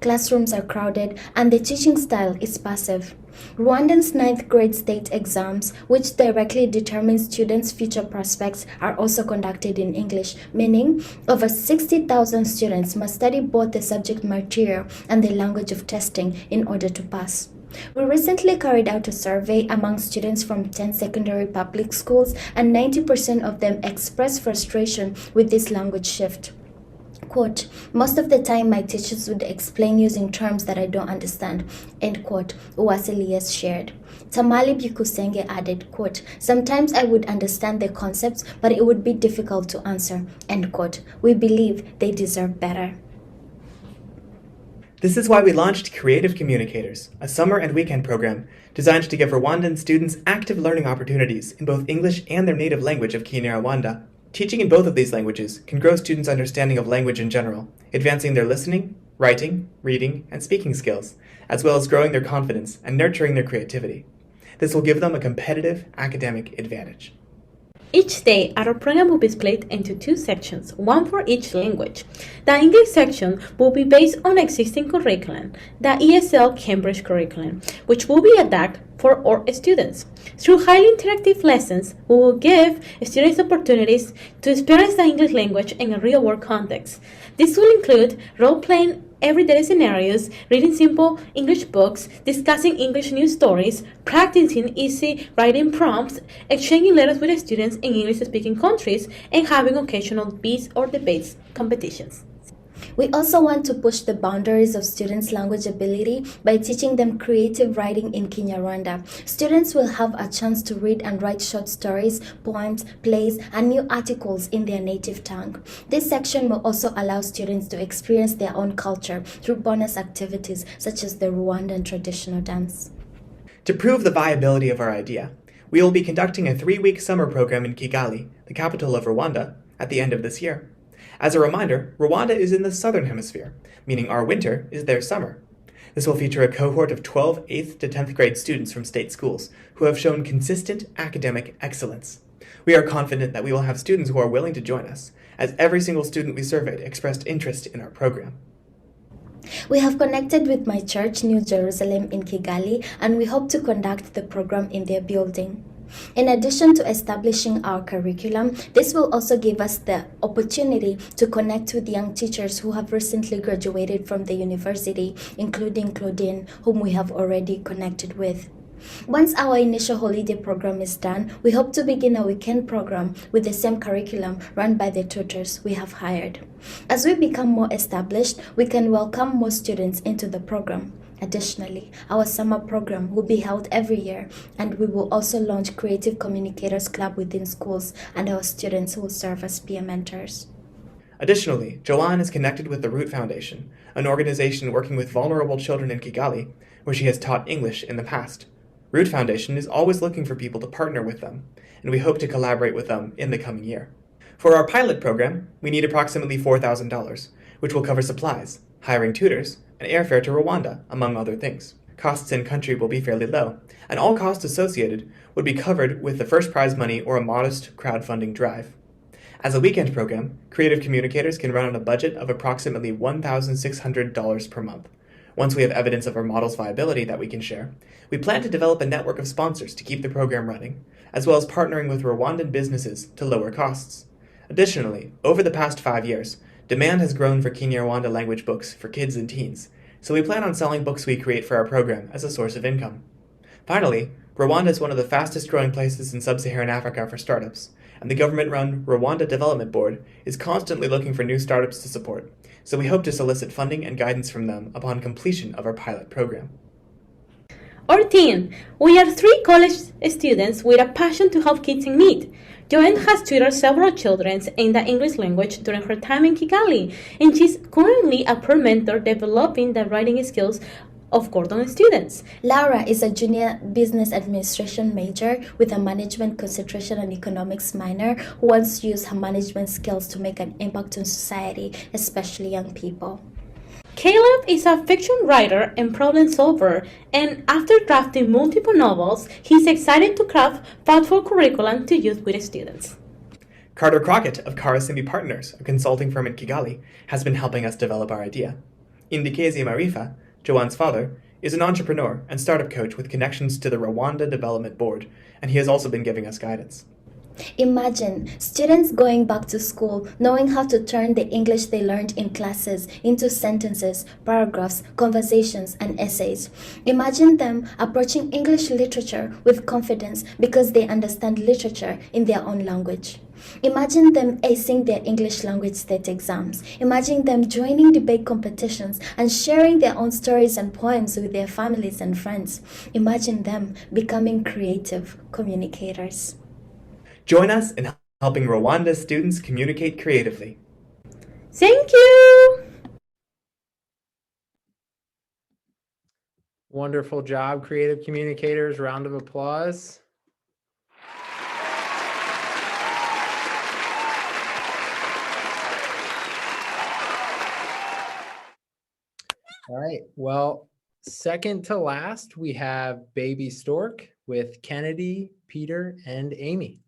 Classrooms are crowded and the teaching style is passive. Rwandan's 9th grade state exams, which directly determine students' future prospects, are also conducted in English, meaning over 60,000 students must study both the subject material and the language of testing in order to pass. We recently carried out a survey among students from 10 secondary public schools, and 90% of them expressed frustration with this language shift. Quote, most of the time my teachers would explain using terms that I don't understand, end quote, Uwasilias shared. Tamali Bukusenge added, quote, sometimes I would understand the concepts, but it would be difficult to answer, end quote. We believe they deserve better. This is why we launched Creative Communicators, a summer and weekend program designed to give Rwandan students active learning opportunities in both English and their native language of Kinyarwanda. Teaching in both of these languages can grow students' understanding of language in general, advancing their listening, writing, reading, and speaking skills, as well as growing their confidence and nurturing their creativity. This will give them a competitive academic advantage. Each day, our program will be split into 2 sections, one for each language. The English section will be based on existing curriculum, the ESL Cambridge curriculum, which will be adapted for all students. Through highly interactive lessons, we will give students opportunities to experience the English language in a real-world context. This will include role-playing everyday scenarios, reading simple English books, discussing English news stories, practicing easy writing prompts, exchanging letters with students in English-speaking countries, and having occasional quiz or debates competitions. We also want to push the boundaries of students' language ability by teaching them creative writing in Kinyarwanda. Students will have a chance to read and write short stories, poems, plays, and new articles in their native tongue. This section will also allow students to experience their own culture through bonus activities such as the Rwandan traditional dance. To prove the viability of our idea, we will be conducting a 3-week summer program in Kigali, the capital of Rwanda, at the end of this year. As a reminder, Rwanda is in the southern hemisphere, meaning our winter is their summer. This will feature a cohort of 12 8th to 10th grade students from state schools who have shown consistent academic excellence. We are confident that we will have students who are willing to join us, as every single student we surveyed expressed interest in our program. We have connected with my church, New Jerusalem in Kigali, and we hope to conduct the program in their building. In addition to establishing our curriculum, this will also give us the opportunity to connect with young teachers who have recently graduated from the university, including Claudine, whom we have already connected with. Once our initial holiday program is done, we hope to begin a weekend program with the same curriculum run by the tutors we have hired. As we become more established, we can welcome more students into the program. Additionally, our summer program will be held every year, and we will also launch Creative Communicators Club within schools, and our students will serve as peer mentors. Additionally, Joanne is connected with the Root Foundation, an organization working with vulnerable children in Kigali, where she has taught English in the past. Root Foundation is always looking for people to partner with them, and we hope to collaborate with them in the coming year. For our pilot program, we need approximately $4,000, which will cover supplies, hiring tutors, and airfare to Rwanda, among other things. Costs in country will be fairly low, and all costs associated would be covered with the first prize money or a modest crowdfunding drive. As a weekend program, creative communicators can run on a budget of approximately $1,600 per month. Once we have evidence of our model's viability that we can share, we plan to develop a network of sponsors to keep the program running, as well as partnering with Rwandan businesses to lower costs. Additionally, over the past 5 years, demand has grown for Kinyarwanda language books for kids and teens, so we plan on selling books we create for our program as a source of income. Finally, Rwanda is one of the fastest growing places in sub-Saharan Africa for startups, and the government-run Rwanda Development Board is constantly looking for new startups to support, so we hope to solicit funding and guidance from them upon completion of our pilot program. Our team, we are 3 college students with a passion to help kids in need. Joanne has tutored several children in the English language during her time in Kigali, and she's currently a peer mentor developing the writing skills of Gordon students. Laura is a junior business administration major with a management concentration and economics minor who wants to use her management skills to make an impact on society, especially young people. Caleb is a fiction writer and problem solver, and after drafting multiple novels, he's excited to craft thoughtful curriculum to use with students. Carter Crockett of Karasimi Partners, a consulting firm in Kigali, has been helping us develop our idea. Indikezi Marifa, Joanne's father, is an entrepreneur and startup coach with connections to the Rwanda Development Board, and he has also been giving us guidance. Imagine students going back to school knowing how to turn the English they learned in classes into sentences, paragraphs, conversations, and essays. Imagine them approaching English literature with confidence because they understand literature in their own language. Imagine them acing their English language state exams. Imagine them joining debate competitions and sharing their own stories and poems with their families and friends. Imagine them becoming creative communicators. Join us in helping Rwanda students communicate creatively. Thank you! Wonderful job, creative communicators. Round of applause. All right, well, second to last, we have Baby Stork with Kennedy, Peter, and Amy.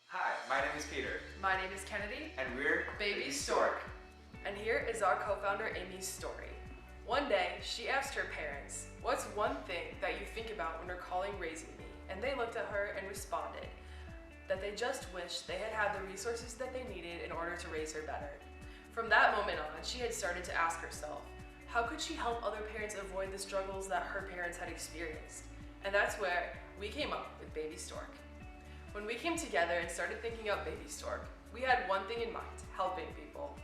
Hi, my name is Peter. My name is Kennedy. And we're Baby Stork. And here is our co-founder Amy's story. One day, she asked her parents, "What's one thing that you think about when you're calling raising me?" And they looked at her and responded that they just wished they had had the resources that they needed in order to raise her better. From that moment on, she had started to ask herself, how could she help other parents avoid the struggles that her parents had experienced? And that's where we came up with Baby Stork. When we came together and started thinking up Baby Stork, we had one thing in mind: helping people.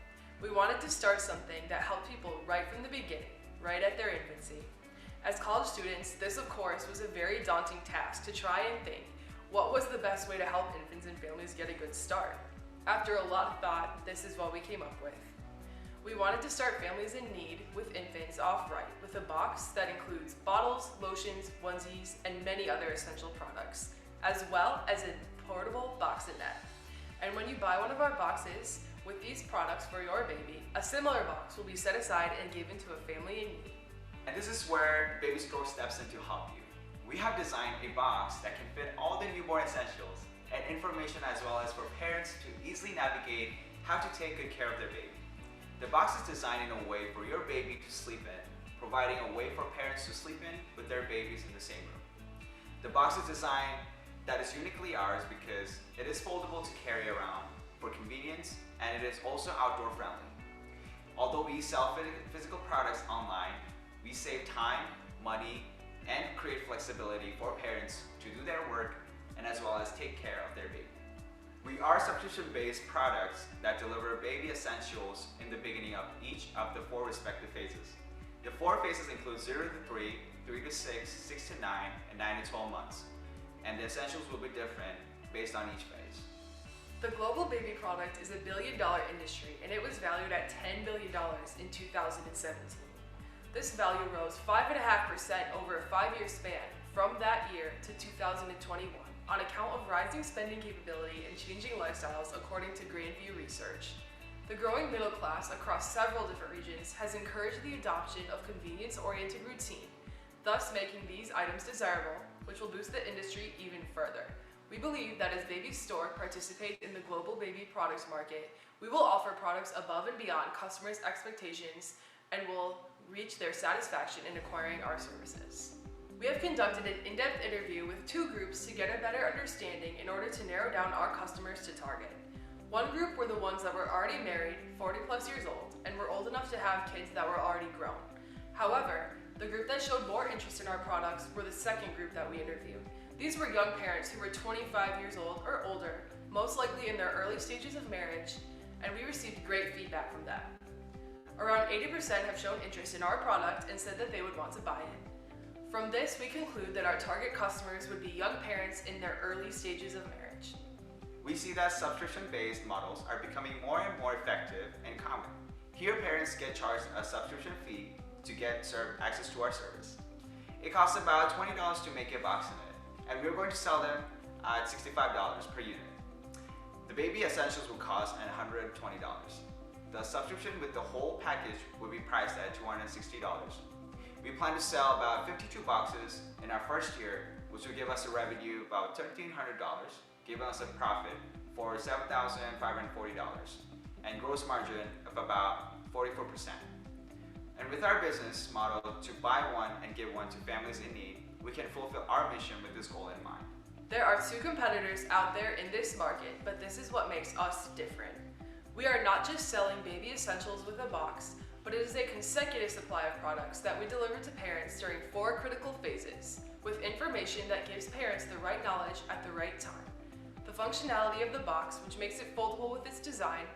We wanted to start something that helped people right from the beginning, right at their infancy. As college students, this of course was a very daunting task to try and think, what was the best way to help infants and families get a good start? After a lot of thought, this is what we came up with. We wanted to start families in need with infants off right with a box that includes bottles, lotions, onesies, and many other essential products, as well as a portable box-a-net. And when you buy one of our boxes with these products for your baby, a similar box will be set aside and given to a family in need. And this is where Baby Stork steps in to help you. We have designed a box that can fit all the newborn essentials and information, as well as for parents to easily navigate how to take good care of their baby. The box is designed in a way for your baby to sleep in, providing a way for parents to sleep in with their babies in the same room. The box is designed that is uniquely ours because it is foldable to carry around for convenience, and it is also outdoor friendly. Although we sell physical products online, we save time, money, and create flexibility for parents to do their work and as well as take care of their baby. We are subscription-based products that deliver baby essentials in the beginning of each of the 4 respective phases. The 4 phases include 0 to 3, 3 to 6, 6 to 9, and 9 to 12 months. And the essentials will be different based on each phase. The global baby product is a billion-dollar industry, and it was valued at $10 billion in 2017. This value rose 5.5% over a 5-year span from that year to 2021 on account of rising spending capability and changing lifestyles, according to Grandview Research. The growing middle class across several different regions has encouraged the adoption of convenience-oriented routine, thus making these items desirable which will boost the industry even further. We believe that as Baby Stork participates in the global baby products market, we will offer products above and beyond customers' expectations and will reach their satisfaction in acquiring our services. We have conducted an in-depth interview with 2 groups to get a better understanding in order to narrow down our customers to target. One group were the ones that were already married, 40 plus years old, and were old enough to have kids that were already grown. However, the group that showed more interest in our products were the second group that we interviewed. These were young parents who were 25 years old or older, most likely in their early stages of marriage, and we received great feedback from them. Around 80% have shown interest in our product and said that they would want to buy it. From this, we conclude that our target customers would be young parents in their early stages of marriage. We see that subscription-based models are becoming more and more effective and common. Here, parents get charged a subscription fee to get access to our service. It costs about $20 to make a box in it, and we're going to sell them at $65 per unit. The baby essentials will cost $120. The subscription with the whole package will be priced at $260. We plan to sell about 52 boxes in our first year, which will give us a revenue about $1,300, giving us a profit for $7,540, and gross margin of about 44%. And with our business model to buy one and give one to families in need, we can fulfill our mission with this goal in mind. There are 2 competitors out there in this market, but this is what makes us different. We are not just selling baby essentials with a box, but it is a consecutive supply of products that we deliver to parents during 4 critical phases, with information that gives parents the right knowledge at the right time. The functionality of the box, which makes it foldable with its design,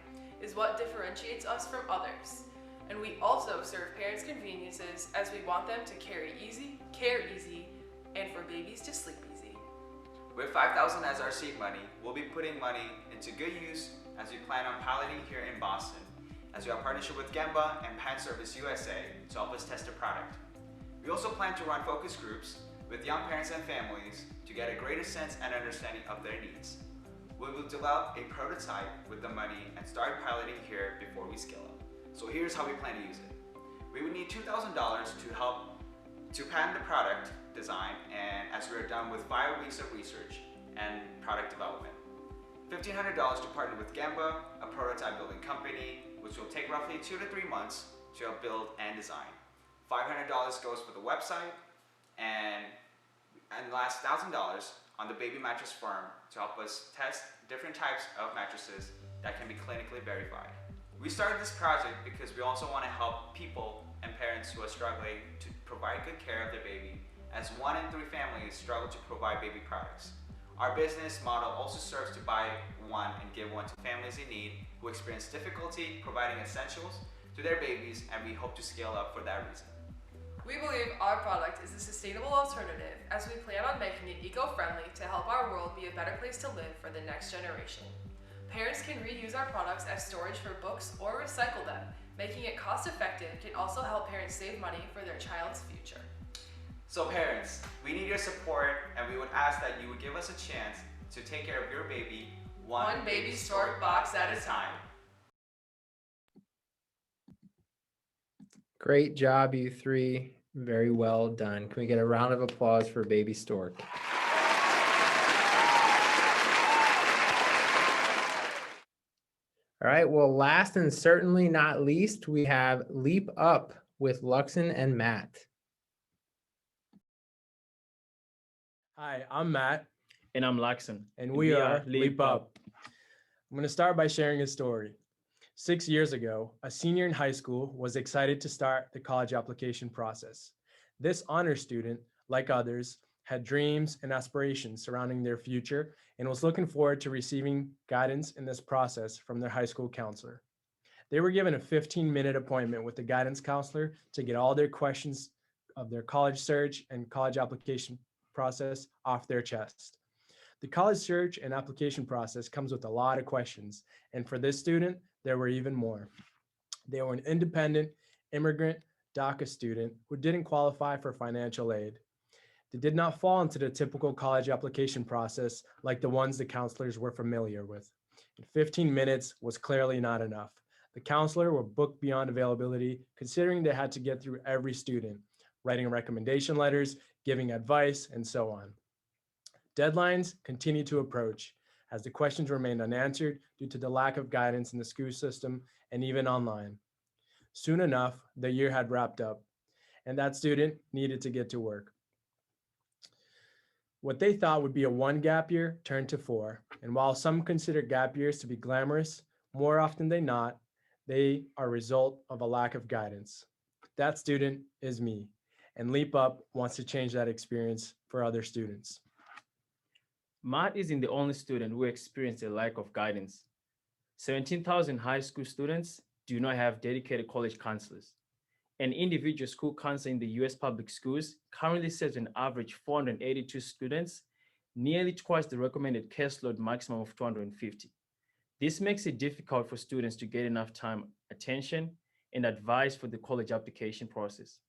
is what differentiates us from others. And we also serve parents conveniences as we want them to carry easy, care easy, and for babies to sleep easy. With $5,000 as our seed money, we'll be putting money into good use as we plan on piloting here in Boston, as we have a partnership with Gemba and Pan Service USA to help us test the product. We also plan to run focus groups with young parents and families to get a greater sense and understanding of their needs. We will develop a prototype with the money and start piloting here before we scale up. So here's how we plan to use it. We would need $2,000 to help to patent the product design, and as we are done with 5 weeks of research and product development. $1,500 to partner with Gemba, a prototype building company, which will take roughly 2 to 3 months to help build and design. $500 goes for the website, and last $1,000 on the baby mattress firm to help us test different types of mattresses that can be clinically verified. We started this project because we also want to help people and parents who are struggling to provide good care of their baby, as 1 in 3 families struggle to provide baby products. Our business model also serves to buy one and give one to families in need who experience difficulty providing essentials to their babies, and we hope to scale up for that reason. We believe our product is a sustainable alternative as we plan on making it eco-friendly to help our world be a better place to live for the next generation. Parents can reuse our products as storage for books or recycle them. Making it cost-effective can also help parents save money for their child's future. So parents, we need your support, and we would ask that you would give us a chance to take care of your baby one Baby Stork box at a time. Great job, you 3. Very well done. Can we get a round of applause for Baby Stork? All right, well, last and certainly not least, we have Leap Up with Luxon and Matt. Hi, I'm Matt. And I'm Laxon. And we are Leap Up. I'm going to start by sharing a story. 6 years ago, a senior in high school was excited to start the college application process. This honor student, like others, had dreams and aspirations surrounding their future and was looking forward to receiving guidance in this process from their high school counselor. They were given a 15-minute appointment with the guidance counselor to get all their questions of their college search and college application process off their chest. The college search and application process comes with a lot of questions, and for this student, there were even more. They were an independent immigrant DACA student who didn't qualify for financial aid. They did not fall into the typical college application process like the ones the counselors were familiar with. And 15 minutes was clearly not enough. The counselor were booked beyond availability, considering they had to get through every student, writing recommendation letters, giving advice, and so on. Deadlines continue to approach as the questions remain unanswered due to the lack of guidance in the school system and even online. Soon enough, the year had wrapped up, and that student needed to get to work. What they thought would be a 1 gap year turned to 4, and while some consider gap years to be glamorous, more often than not, they are a result of a lack of guidance. That student is me, and Leap Up wants to change that experience for other students. Matt isn't the only student who experienced a lack of guidance. 17,000 high school students do not have dedicated college counselors. An individual school counselor in the US public schools currently serves an average 482 students, nearly twice the recommended caseload maximum of 250. This makes it difficult for students to get enough time, attention, and advice for the college application process.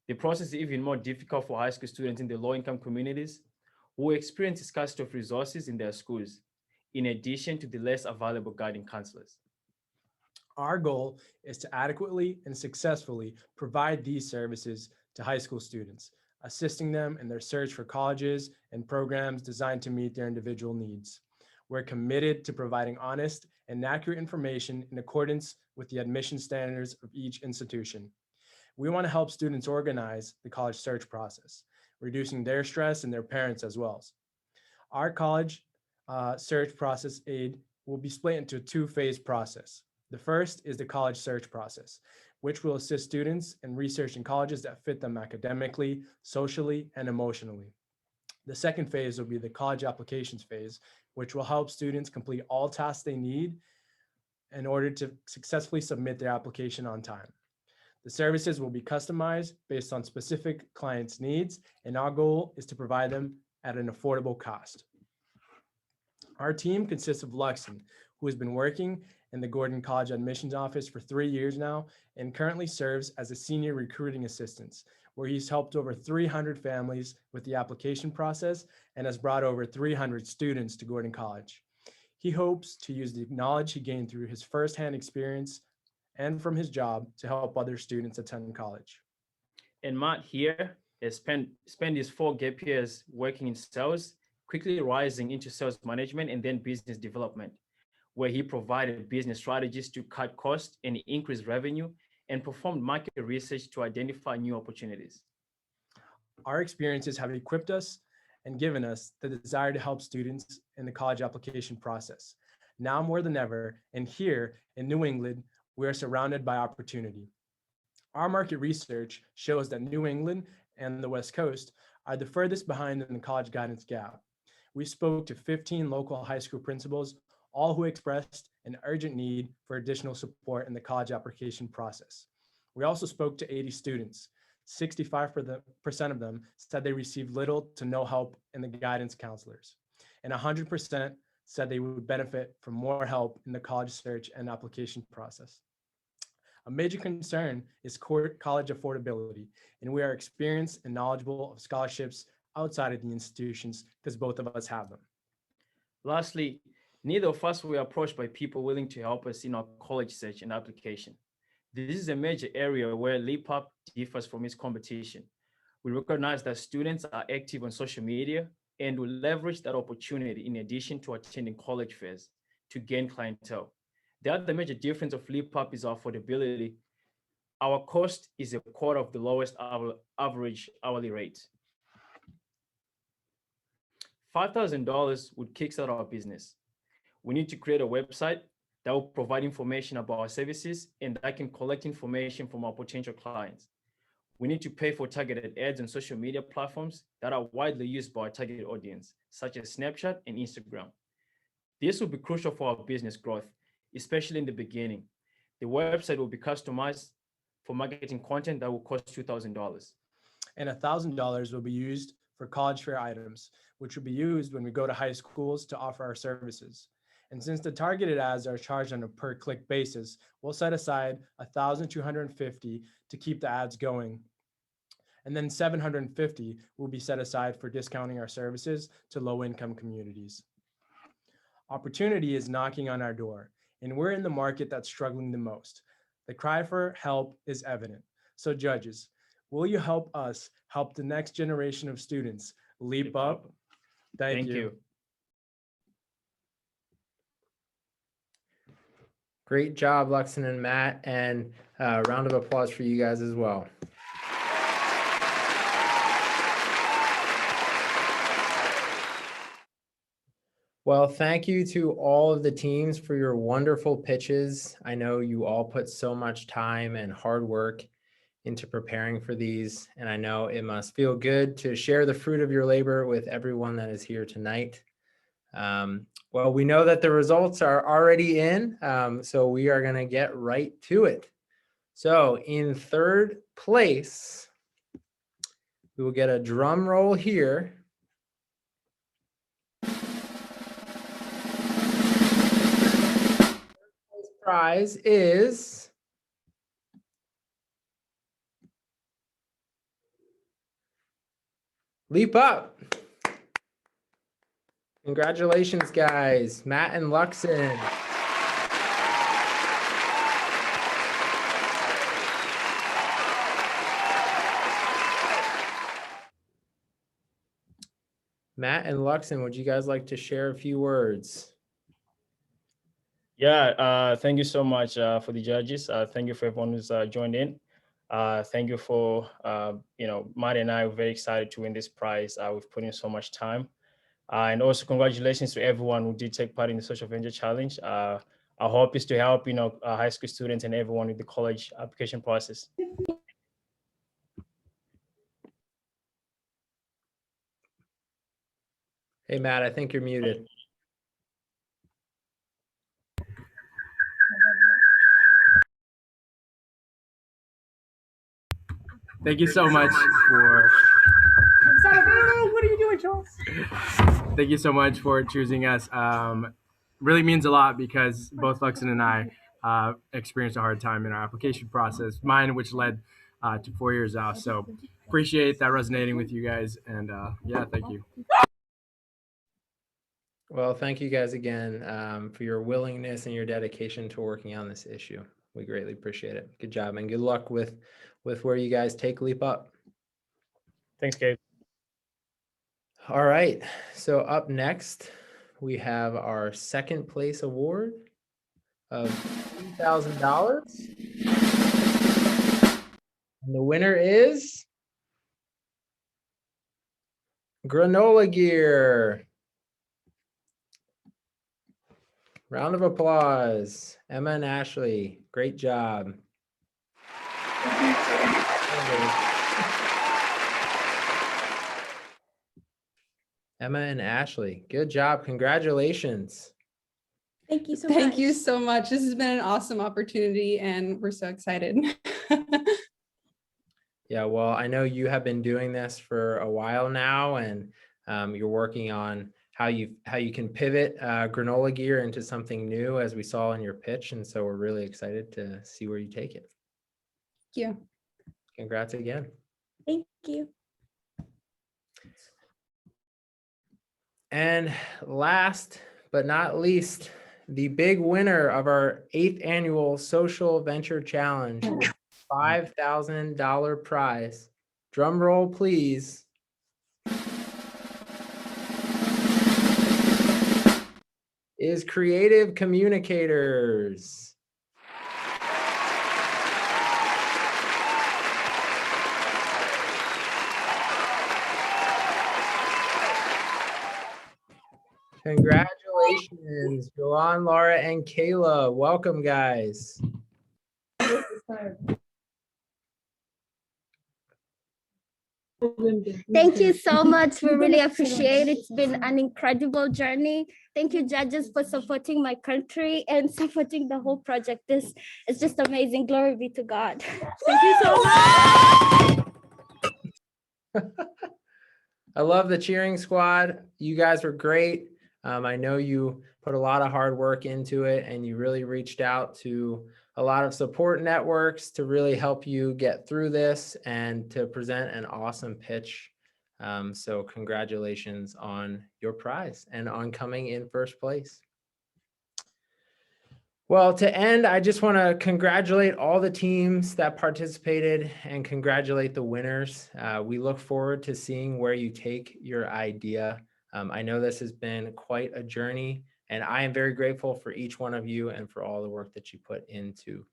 The process is even more difficult for high school students in the low-income communities who experience a scarcity of resources in their schools, in addition to the less available guiding counselors. Our goal is to adequately and successfully provide these services to high school students, assisting them in their search for colleges and programs designed to meet their individual needs. We're committed to providing honest and accurate information in accordance with the admission standards of each institution. We want to help students organize the college search process, reducing their stress and their parents as well. Our college search process aid will be split into a 2-phase process. The first is the college search process, which will assist students in researching colleges that fit them academically, socially, and emotionally. The second phase will be the college applications phase, which will help students complete all tasks they need in order to successfully submit their application on time. The services will be customized based on specific clients' needs, and our goal is to provide them at an affordable cost. Our team consists of Luxon, who has been working in the Gordon College admissions office for 3 years now and currently serves as a senior recruiting assistant, where he's helped over 300 families with the application process and has brought over 300 students to Gordon College. He hopes to use the knowledge he gained through his firsthand experience and from his job to help other students attend college. And Matt here has spent his 4 gap years working in sales, quickly rising into sales management and then business development, where he provided business strategies to cut costs and increase revenue and performed market research to identify new opportunities. Our experiences have equipped us and given us the desire to help students in the college application process. Now more than ever, and here in New England, we are surrounded by opportunity. Our market research shows that New England and the West Coast are the furthest behind in the college guidance gap. We spoke to 15 local high school principals, all who expressed an urgent need for additional support in the college application process. We also spoke to 80 students. 65% of them said they received little to no help in the guidance counselors, and 100% said they would benefit from more help in the college search and application process. A major concern is college affordability, and we are experienced and knowledgeable of scholarships outside of the institutions because both of us have them. Lastly, neither of us were approached by people willing to help us in our college search and application. This is a major area where Leap Up differs from its competition. We recognize that students are active on social media and will leverage that opportunity in addition to attending college fairs to gain clientele. The other major difference of Leap Up is our affordability. Our cost is a quarter of the lowest average hourly rate. $5,000 would kickstart our business. We need to create a website that will provide information about our services and that can collect information from our potential clients. We need to pay for targeted ads on social media platforms that are widely used by our target audience, such as Snapchat and Instagram. This will be crucial for our business growth, especially in the beginning. The website will be customized for marketing content that will cost $2,000. And $1,000 will be used for college fair items, which will be used when we go to high schools to offer our services. And since the targeted ads are charged on a per click basis, we'll set aside $1,250 to keep the ads going. And then $750 will be set aside for discounting our services to low-income communities. Opportunity is knocking on our door, and we're in the market that's struggling the most. The cry for help is evident. So judges, Will you help us help the next generation of students leap up? Thank you. Great job, Luxon and Matt, and a round of applause for you guys as well. Well, thank you to all of the teams for your wonderful pitches. I know you all put so much time and hard work into preparing for these, and I know it must feel good to share the fruit of your labor with everyone that is here tonight. Well, we know that the results are already in, so we are going to get right to it. So in third place, we will get a drum roll here. Prize is Leap Up. Congratulations, guys. Matt and Luxon. Matt and Luxon, would you guys like to share a few words? Yeah, thank you so much for the judges. Thank you for everyone who's joined in. Thank you for, Matt and I are very excited to win this prize. We've put in so much time. And also congratulations to everyone who did take part in the Social Venture Challenge. Our hope is to help, high school students and everyone with the college application process. Hey, Matt, I think you're muted. Thank you so much for... What are you doing, Charles? Thank you so much for choosing us. Really means a lot because both Luxon and I experienced a hard time in our application process, mine which led to 4 years out. So appreciate that resonating with you guys. And yeah, thank you. Well, thank you guys again for your willingness and your dedication to working on this issue. We greatly appreciate it. Good job and good luck with where you guys take Leap Up. Thanks, Gabe. All right, so up next, we have our second place award of $3,000. And the winner is Granola Gear. Round of applause. Emma and Ashley, great job. Emma and Ashley, good job. Congratulations. Thank you so much. Thank you so much. This has been an awesome opportunity and we're so excited. Yeah, well, I know you have been doing this for a while now, and you're working on how you can pivot Granola Gear into something new, as we saw in your pitch. And so we're really excited to see where you take it. Thank you. Congrats again. Thank you. And last but not least, the big winner of our 8th annual Social Venture Challenge, with $5,000 prize. Drum roll, please. Is Creative Communicators. Congratulations, Joanne, Laura, and Kayla. Welcome, guys. Thank you so much. We really appreciate it. It's been an incredible journey. Thank you, judges, for supporting my country and supporting the whole project. This is just amazing. Glory be to God. Thank you so much. I love the cheering squad. You guys were great. I know you put a lot of hard work into it, and you really reached out to a lot of support networks to really help you get through this and to present an awesome pitch. So congratulations on your prize and on coming in first place. Well, to end, I just want to congratulate all the teams that participated and congratulate the winners. We look forward to seeing where you take your idea. I know this has been quite a journey, and I am very grateful for each one of you and for all the work that you put into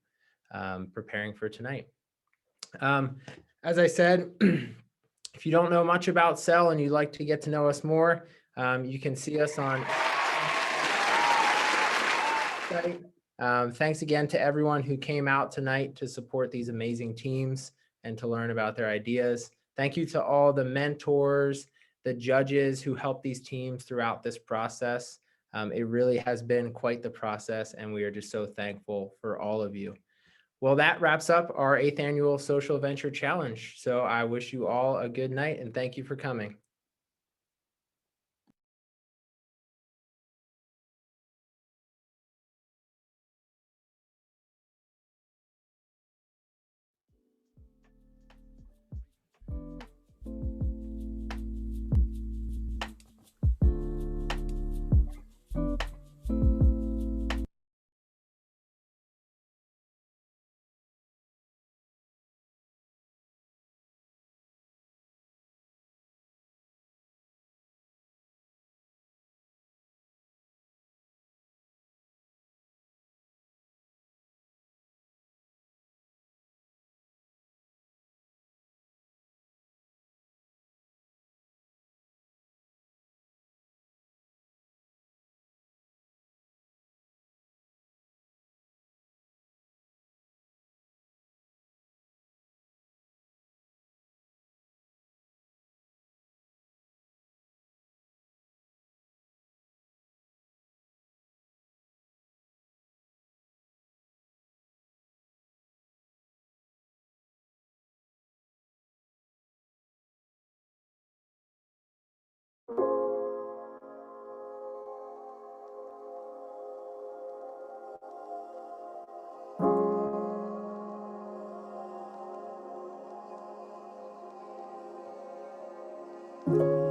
preparing for tonight. As I said, if you don't know much about CEL and you'd like to get to know us more, you can see us on site. Thanks again to everyone who came out tonight to support these amazing teams and to learn about their ideas. Thank you to all the mentors, the judges who helped these teams throughout this process. It really has been quite the process, and we are just so thankful for all of you. Well, that wraps up our 8th annual Social Venture Challenge. So I wish you all a good night and thank you for coming. you